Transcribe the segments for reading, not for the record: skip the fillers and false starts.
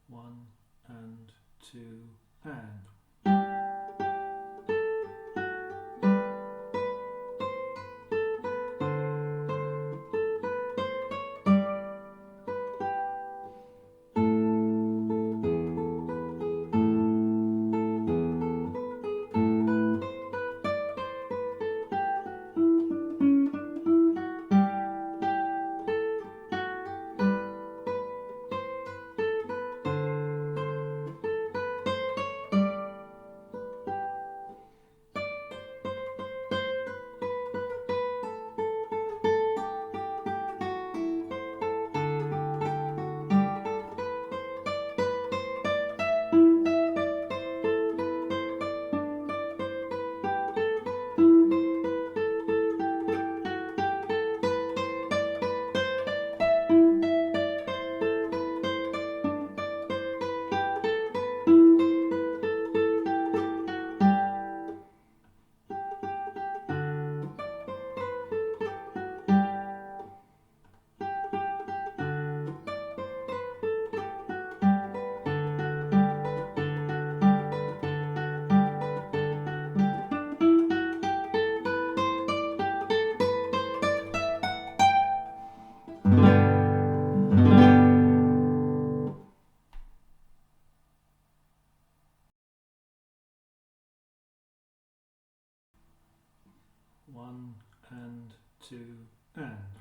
1 and 2 and. One and 2 and.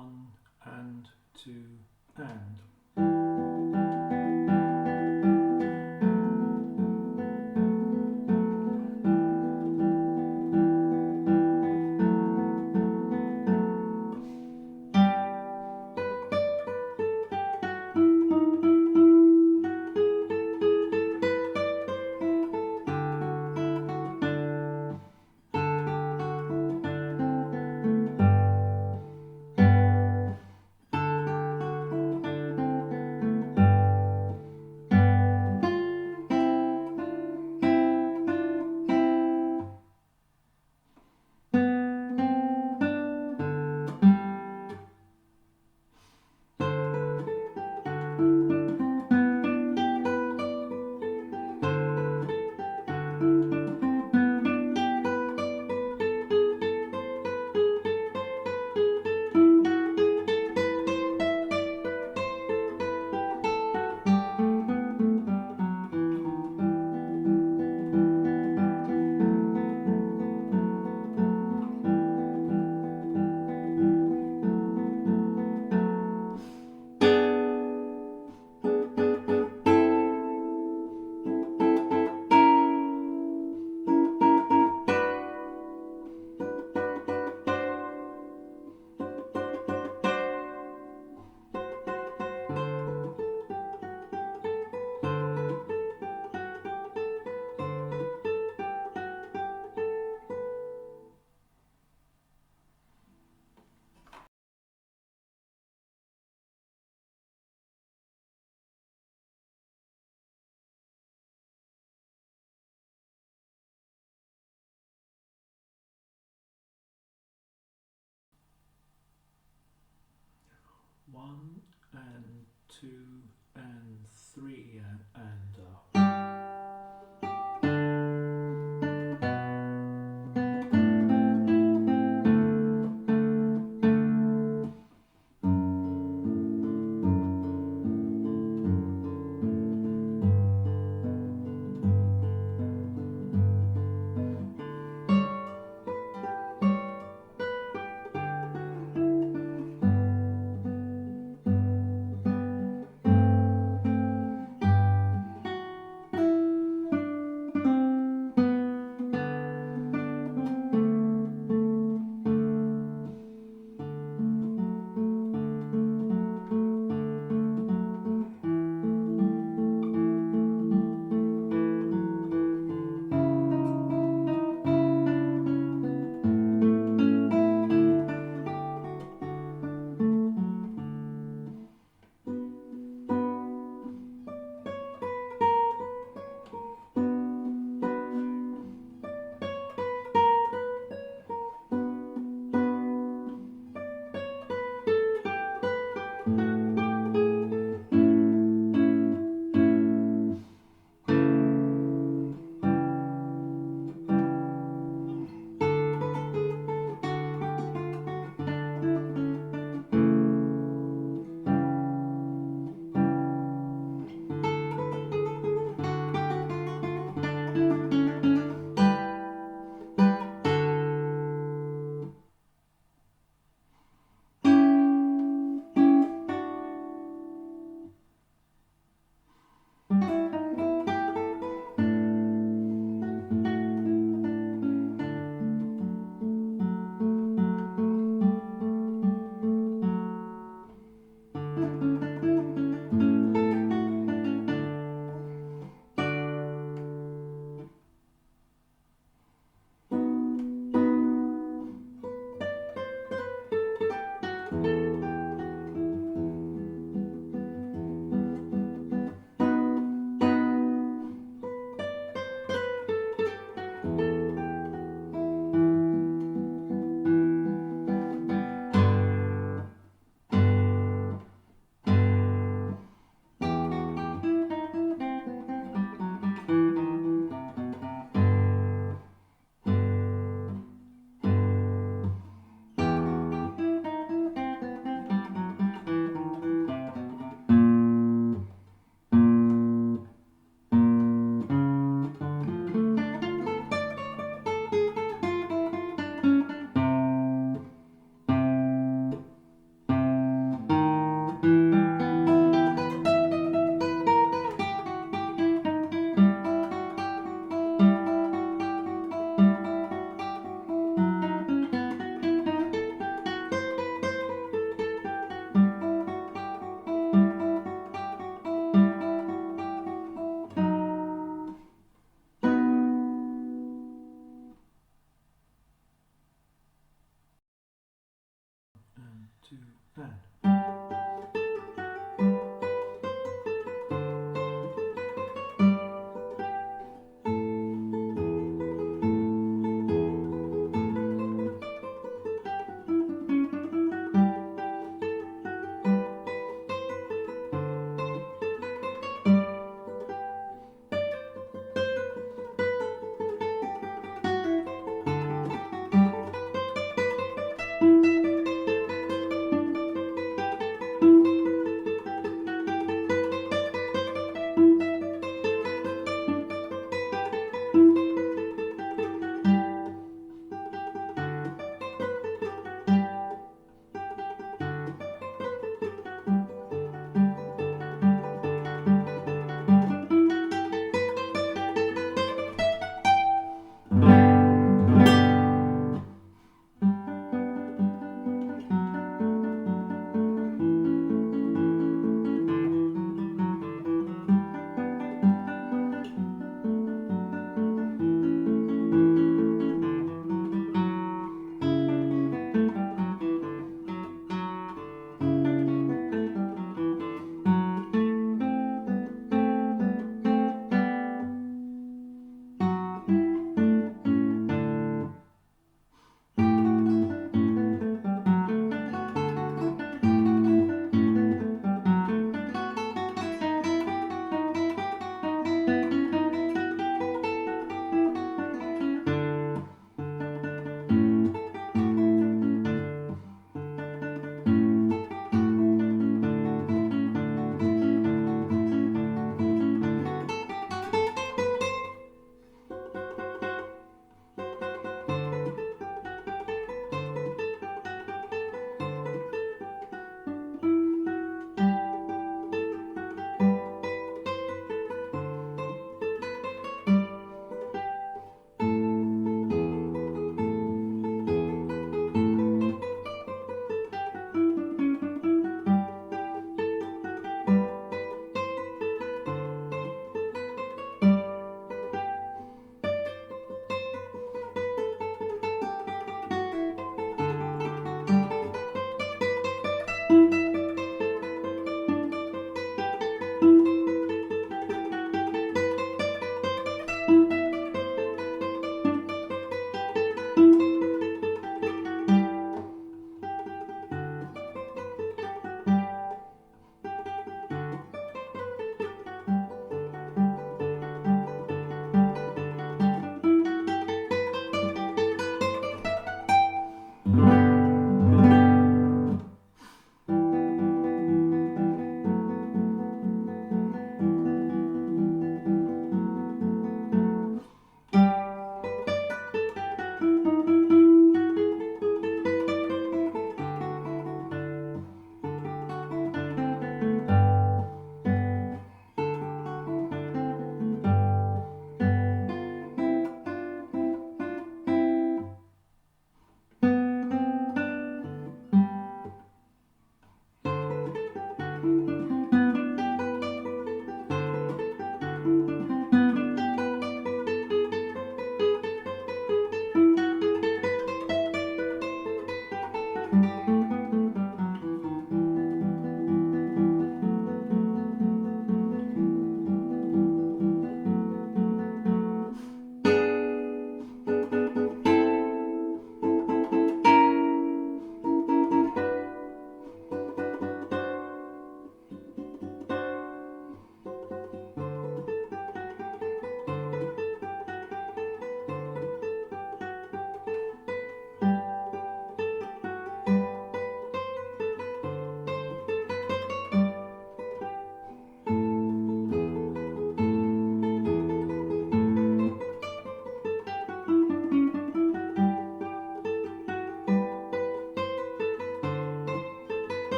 One and 2 and. 2 and 3 and two and.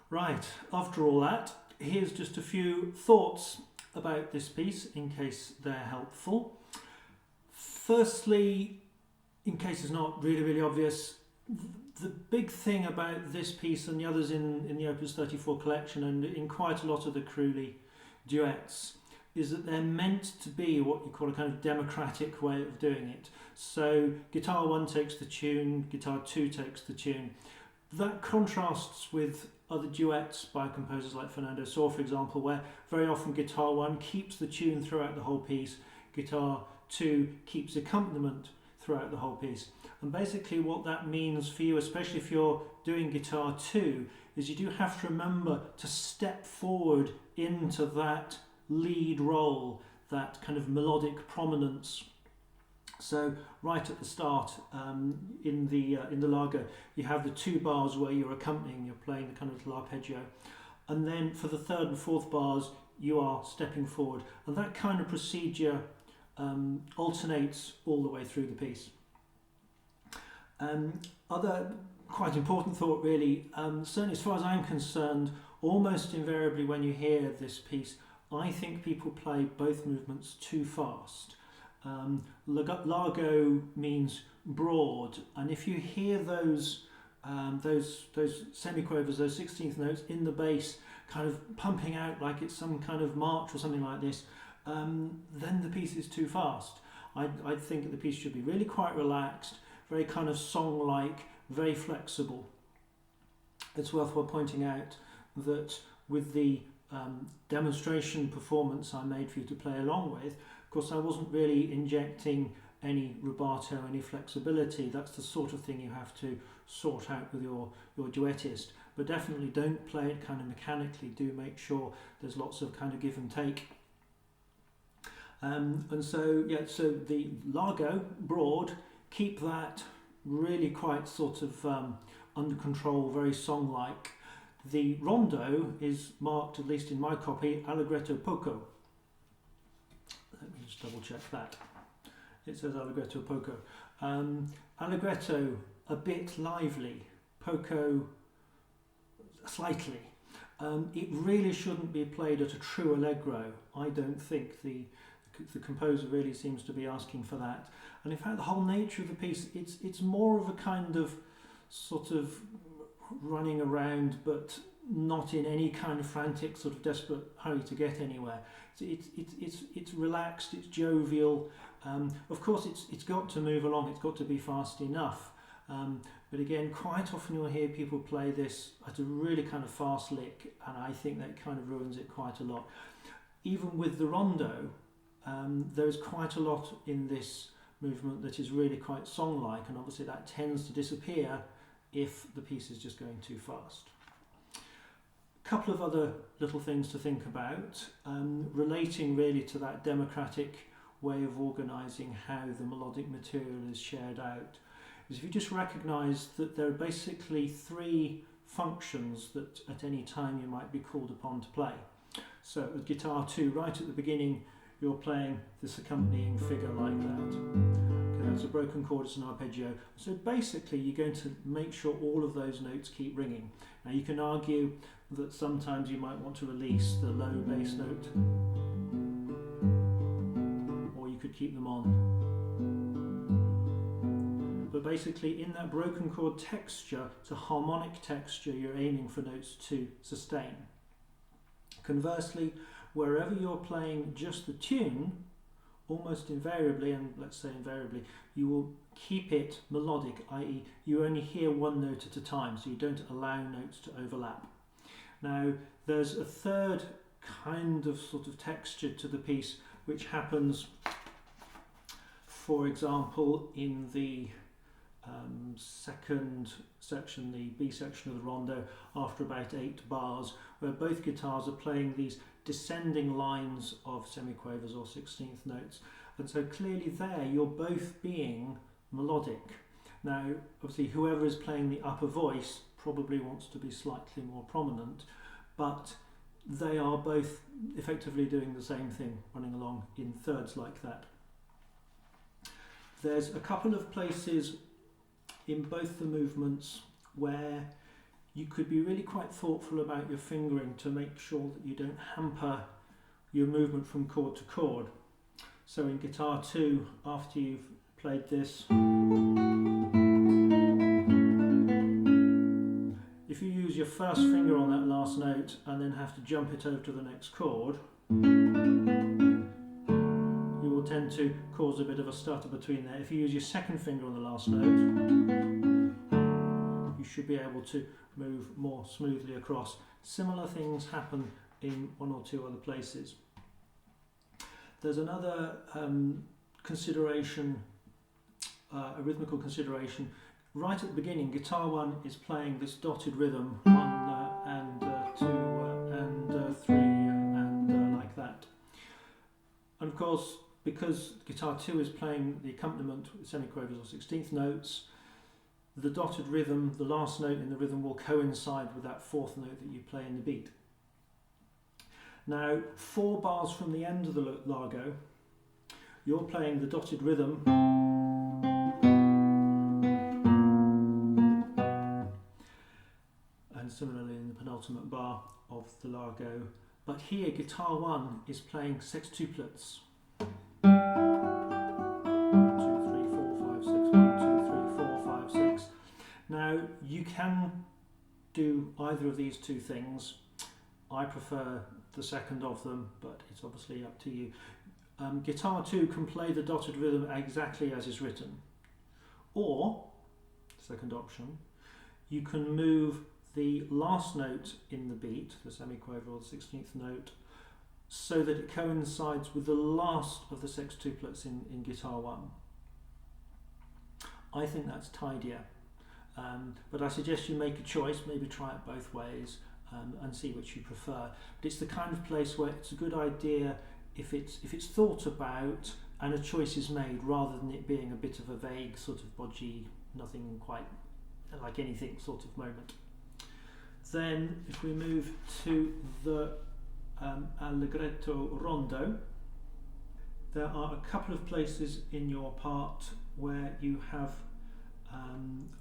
Right, after all that, here's just a few thoughts about this piece in case they're helpful. Firstly, in case it's not really obvious, the big thing about this piece and the others in the Opus 34 collection and in quite a lot of the Carulli duets is that they're meant to be what you call a kind of democratic way of doing it. So guitar 1 takes the tune, guitar 2 takes the tune. That contrasts with other duets by composers like Ferdinando, for example, where very often guitar 1 keeps the tune throughout the whole piece, guitar 2 keeps accompaniment throughout the whole piece. And basically what that means for you, especially if you're doing guitar 2, is you do have to remember to step forward into that lead role, that kind of melodic prominence. So right at the start, in the Largo, you have the 2 bars where you're accompanying, you're playing the kind of little arpeggio, and then for the 3rd and 4th bars you are stepping forward, and that kind of procedure alternates all the way through the piece. Other quite important thought really, certainly as far as I'm concerned, almost invariably when you hear this piece, I think people play both movements too fast. Largo means broad, and if you hear those semiquavers, those 16th notes in the bass kind of pumping out like it's some kind of march or something like this, then the piece is too fast. I think that the piece should be really quite relaxed, very kind of song-like, very flexible. It's worthwhile pointing out that with the demonstration performance I made for you to play along with, of course I wasn't really injecting any rubato, any flexibility. That's the sort of thing you have to sort out with your duettist. But definitely don't play it kind of mechanically. Do make sure there's lots of kind of give and take. And so the Largo, broad, keep that really quite sort of under control, very song-like. The Rondo is marked, at least in my copy, allegretto poco. Let me just double check that. It says allegretto poco. Allegretto, a bit lively. Poco, slightly. It really shouldn't be played at a true allegro. I don't think the composer really seems to be asking for that. And in fact, the whole nature of the piece, it's more of a kind of sort of running around, but not in any kind of frantic, sort of desperate hurry to get anywhere. It's relaxed, it's jovial. Of course, it's got to move along, it's got to be fast enough. But again, quite often you'll hear people play this at a really kind of fast lick, and I think that kind of ruins it quite a lot. Even with the Rondo, there is quite a lot in this movement that is really quite song-like, and obviously that tends to disappear if the piece is just going too fast. A couple of other little things to think about, relating really to that democratic way of organising how the melodic material is shared out, is if you just recognise that there are basically 3 functions that at any time you might be called upon to play. So with guitar 2, right at the beginning, you're playing this accompanying figure like that. Okay, that's a broken chord, it's an arpeggio. So basically you're going to make sure all of those notes keep ringing. Now you can argue that sometimes you might want to release the low bass note, or you could keep them on. But basically in that broken chord texture, it's a harmonic texture, you're aiming for notes to sustain. Conversely, wherever you're playing just the tune, almost invariably, and let's say invariably, you will keep it melodic, i.e. you only hear one note at a time, so you don't allow notes to overlap. Now, there's a third kind of sort of texture to the piece which happens, for example, in the second section, the B section of the Rondo, after about 8 bars, where both guitars are playing these descending lines of semiquavers or 16th notes, and so clearly there you're both being melodic. Now obviously whoever is playing the upper voice probably wants to be slightly more prominent, but they are both effectively doing the same thing, running along in thirds like that. There's a couple of places in both the movements where you could be really quite thoughtful about your fingering to make sure that you don't hamper your movement from chord to chord. So in guitar 2, after you've played this, if you use your first finger on that last note and then have to jump it over to the next chord, you will tend to cause a bit of a stutter between there. If you use your second finger on the last note, you should be able to move more smoothly across. Similar things happen in one or two other places. There's another consideration, a rhythmical consideration. Right at the beginning, guitar 1 is playing this dotted rhythm, 1 and 2 and 3 and like that. And of course, because guitar 2 is playing the accompaniment with semiquavers or 16th notes, the dotted rhythm, the last note in the rhythm, will coincide with that fourth note that you play in the beat. Now, 4 bars from the end of the Largo, you're playing the dotted rhythm, and similarly in the penultimate bar of the Largo. But here, guitar 1 is playing sextuplets. 1, 2, 3, 4, 5, 6, 1, 2, 3, 4, 5, 6. Now, you can do either of these two things. I prefer the second of them, but it's obviously up to you. Guitar 2 can play the dotted rhythm exactly as is written. Or, second option, you can move the last note in the beat, the semiquaver or the 16th note, so that it coincides with the last of the sextuplets in guitar 1. I think that's tidier, but I suggest you make a choice, maybe try it both ways and see which you prefer. But it's the kind of place where it's a good idea if it's thought about and a choice is made, rather than it being a bit of a vague, sort of bodgy, nothing quite like anything sort of moment. Then if we move to the Allegretto Rondo, there are a couple of places in your part where you have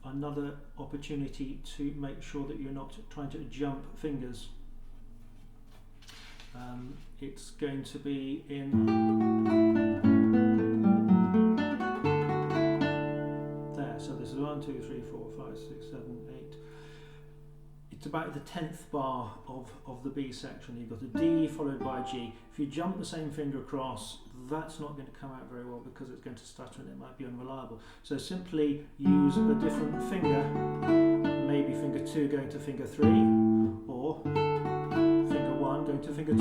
another opportunity to make sure that you're not trying to jump fingers. It's going to be in there. So this is 1, 2, 3, 4, 5, 6, 7, 8. It's about the 10th bar of the B section. You've got a D followed by a G. If you jump the same finger across, that's not going to come out very well because it's going to stutter and it might be unreliable. So simply use a different finger, maybe finger 2 going to finger 3, or finger 1 going to finger 2.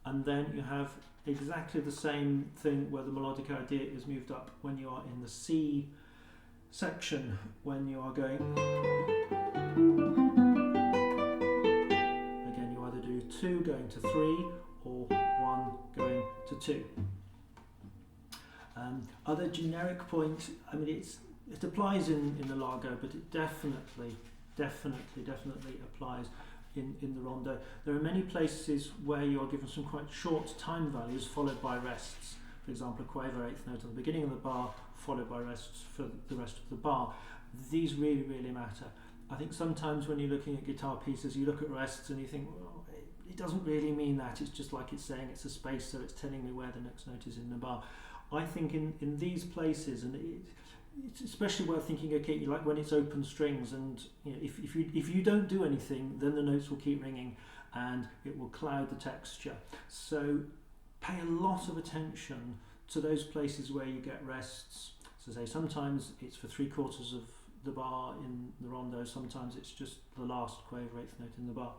And then you have exactly the same thing where the melodic idea is moved up when you are in the C section, when you are going. Again, you either do 2 going to 3 or 1 going to 2. Other generic point, I mean it applies in the Largo, but it definitely applies in the Rondo. There are many places where you are given some quite short time values followed by rests. For example, a quaver 8th note at the beginning of the bar followed by rests for the rest of the bar. These really matter. I think sometimes when you're looking at guitar pieces, you look at rests and you think, well, it doesn't really mean that. It's just like it's saying it's a space, so it's telling me where the next note is in the bar. I think in these places, and it's especially worth thinking, okay, like when it's open strings, and you know, if you don't do anything, then the notes will keep ringing and it will cloud the texture. So pay a lot of attention to those places where you get rests. So say sometimes it's for 3/4 of the bar in the Rondo, sometimes it's just the last quaver 8th note in the bar.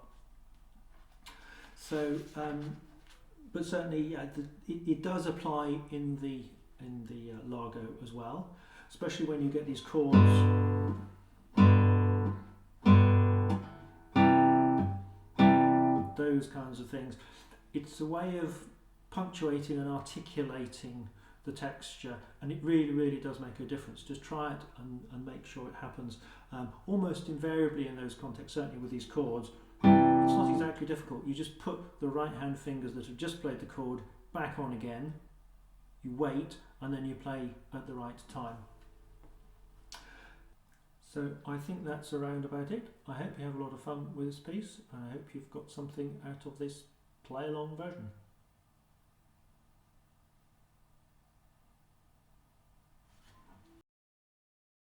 So, but certainly, yeah, it does apply in the Largo as well, especially when you get these chords. Those kinds of things. It's a way of punctuating and articulating the texture, and it really does make a difference. Just try it and make sure it happens. Almost invariably in those contexts, certainly with these chords, it's not exactly difficult. You just put the right hand fingers that have just played the chord back on again, you wait, and then you play at the right time. So I think that's around about it. I hope you have a lot of fun with this piece, and I hope you've got something out of this play along version.